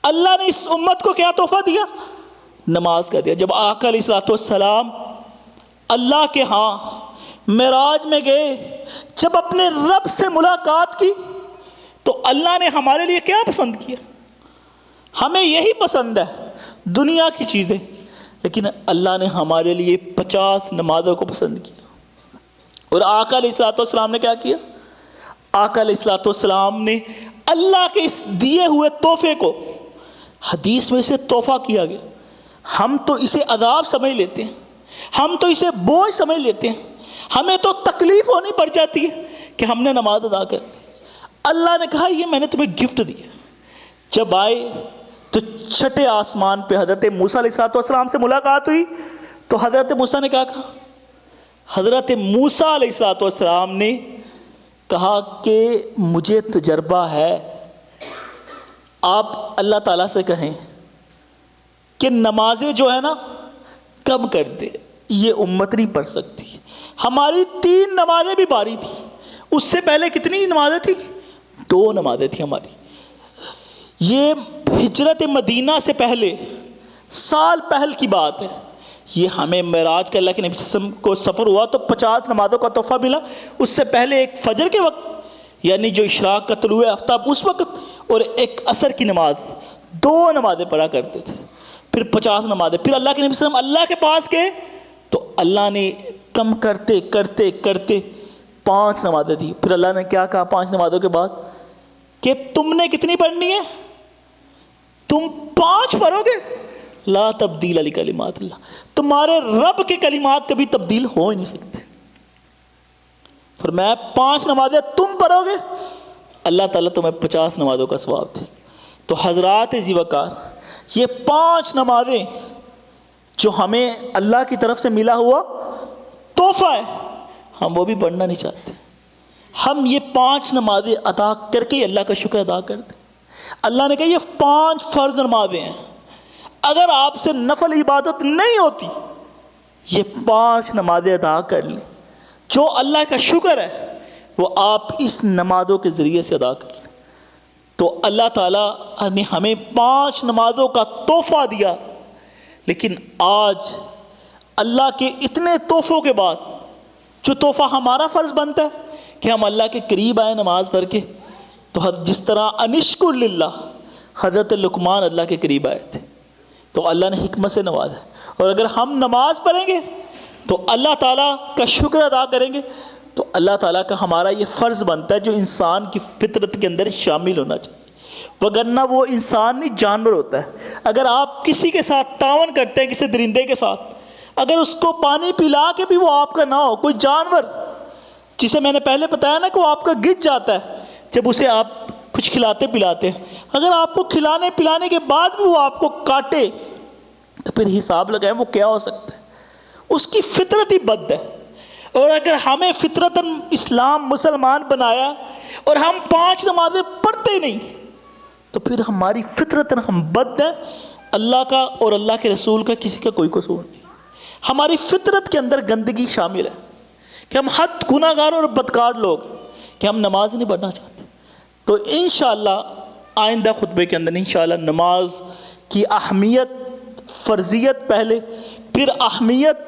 اللہ نے اس امت کو کیا تحفہ دیا؟ نماز کا دیا۔ جب آقا علیہ الصلوۃ والسلام اللہ کے ہاں معراج میں گئے، جب اپنے رب سے ملاقات کی، تو اللہ نے ہمارے لیے کیا پسند کیا؟ ہمیں یہی پسند ہے دنیا کی چیزیں، لیکن اللہ نے ہمارے لیے 50 نمازوں کو پسند کیا۔ اور آقا علیہ الصلوۃ والسلام نے کیا کیا؟ آقا علیہ الصلوۃ والسلام نے اللہ کے اس دیے ہوئے تحفے کو، حدیث میں اسے تحفہ کیا گیا، ہم تو اسے عذاب سمجھ لیتے ہیں، ہم تو اسے بوجھ سمجھ لیتے ہیں، ہمیں تو تکلیف ہونی پڑ جاتی ہے کہ ہم نے نماز ادا کر لی۔ اللہ نے کہا یہ میں نے تمہیں گفٹ دیا۔ جب آئے تو چھٹے آسمان پہ حضرت موسیٰ علیہ السلام سے ملاقات ہوئی، تو حضرت موسیٰ نے کیا کہا؟ حضرت موسیٰ علیہ السلام نے کہا کہ مجھے تجربہ ہے، آپ اللہ تعالیٰ سے کہیں کہ نمازیں جو ہے نا کم کر دے، یہ امت نہیں پڑھ سکتی۔ ہماری 3 نمازیں بھی باری تھی، اس سے پہلے کتنی نمازیں تھیں؟ 2 نمازیں تھیں ہماری۔ یہ ہجرت مدینہ سے پہلے سال پہل کی بات ہے، یہ ہمیں معراج کا اللہ کے نبی صلی اللہ علیہ وسلم کو سفر ہوا تو 50 نمازوں کا تحفہ ملا۔ اس سے پہلے ایک فجر کے وقت، یعنی جو اشراق کا طلوع آفتاب اس وقت، اور ایک عصر کی نماز، 2 نمازیں پڑھا کرتے تھے، پھر 50 نمازیں۔ پھر اللہ کے نبی صلی اللہ علیہ وسلم اللہ کے پاس گئے تو اللہ نے کم کرتے کرتے کرتے 5 نمازیں دی۔ پھر اللہ نے کیا کہا 5 نمازوں کے بعد؟ کہ تم نے کتنی پڑھنی ہے؟ تم 5 پڑھو گے، لا تبدیل لکلمات اللہ، تمہارے رب کے کلمات کبھی تبدیل ہو ہی نہیں سکتے۔ فرمایا 5 نمازیں تم پڑھو گے، اللہ تعالیٰ تمہیں 50 نمازوں کا ثواب دے۔ تو حضرات ذی وقار، یہ 5 نمازیں جو ہمیں اللہ کی طرف سے ملا ہوا تحفہ ہے، ہم وہ بھی پڑھنا نہیں چاہتے۔ ہم یہ 5 نمازیں ادا کر کے اللہ کا شکر ادا کرتے۔ اللہ نے کہا یہ 5 فرض نمازیں ہیں، اگر آپ سے نفل عبادت نہیں ہوتی، یہ 5 نمازیں ادا کر لیں، جو اللہ کا شکر ہے وہ آپ اس نمازوں کے ذریعے سے ادا کر لیں۔ تو اللہ تعالیٰ نے ہمیں 5 نمازوں کا تحفہ دیا، لیکن آج اللہ کے اتنے تحفوں کے بعد جو تحفہ ہمارا فرض بنتا ہے کہ ہم اللہ کے قریب آئیں نماز پڑھ کے، تو جس طرح انشکر للہ حضرت لقمان اللہ کے قریب آئے تھے تو اللہ نے حکمت سے نوازا، اور اگر ہم نماز پڑھیں گے تو اللہ تعالیٰ کا شکر ادا کریں گے، تو اللہ تعالیٰ کا ہمارا یہ فرض بنتا ہے جو انسان کی فطرت کے اندر شامل ہونا چاہیے، وگرنہ وہ انسان نہیں جانور ہوتا ہے۔ اگر آپ کسی کے ساتھ تعاون کرتے ہیں، کسی درندے کے ساتھ، اگر اس کو پانی پلا کے بھی وہ آپ کا نہ ہو، کوئی جانور جسے میں نے پہلے بتایا نا کہ وہ آپ کا گج جاتا ہے جب اسے آپ کچھ کھلاتے پلاتے ہیں، اگر آپ کو کھلانے پلانے کے بعد بھی وہ آپ کو کاٹے تو پھر حساب لگائیں وہ کیا ہو سکتا ہے؟ اس کی فطرت ہی بد ہے۔ اور اگر ہمیں فطرتاً اسلام مسلمان بنایا اور ہم 5 نمازیں پڑھتے نہیں تو پھر ہماری فطرتاً ہم بد ہیں، اللہ کا اور اللہ کے رسول کا کسی کا کوئی قصور نہیں۔ ہماری فطرت کے اندر گندگی شامل ہے کہ ہم حد گناہگار اور بدکار لوگ، کہ ہم نماز نہیں پڑھنا چاہتے۔ تو انشاءاللہ آئندہ خطبے کے اندر انشاءاللہ نماز کی اہمیت، فرضیت پہلے، پھر اہمیت